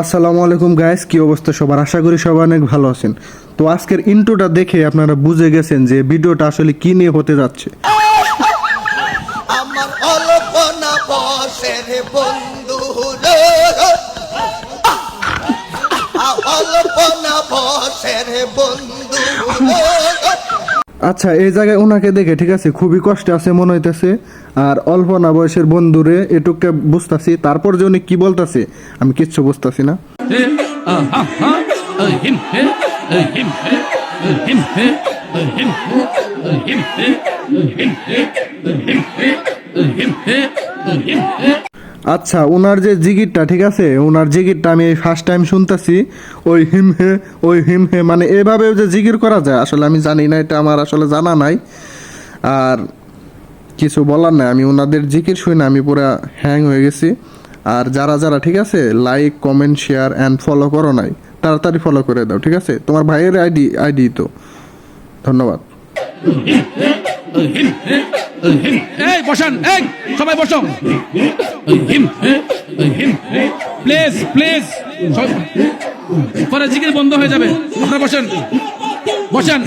আসসালামু আলাইকুম গাইস, কি অবস্থা সবার? আশা করি সবাই অনেক ভালো আছেন। তো আজকের ইন্ট্রোটা দেখে আপনারা বুঝে গেছেন যে ভিডিওটা আসলে কি নিয়ে হতে যাচ্ছে। আমার অল্পনা বসের বন্ধু রে, অল্পনা বসের বন্ধু রে। আচ্ছা, এই জায়গায় ওনাকে দেখে ঠিক আছে খুবই কষ্টে আছে মনে হইতেছে। আর অল্প না বয়সের বন্ধুরে এটুকটা বুঝতাছি, তারপর যে উনি কি বলতাছে আমি কিচ্ছু বুঝতাছি না। আচ্ছা, ওনার যে জিগিরটা ঠিক আছে, ওনার জিগিরটা আমি ফার্স্ট টাইম শুনতাছি। ওই হিম হে, ওই হিম হে, মানে এভাবেও যে জিগির করা যায় আসলে আমি জানি না, এটা আমার আসলে জানা নাই। আর কিছু বলার নাই, আমি ওনাদের জিকির শুনে আমি পুরা হ্যাং হয়ে গেছি। আর যারা যারা ঠিক আছে like comment share and follow করো নাই, তাড়াতাড়ি ফলো করে দাও ঠিক আছে, তোমার ভাইয়ের আইডি তো। ধন্যবাদ। এই বসান, এই সবাই বসো। প্লিজ প্লিজ, পরে জিকির বন্ধ হয়ে যাবে। আপনারা বসেন বসেন।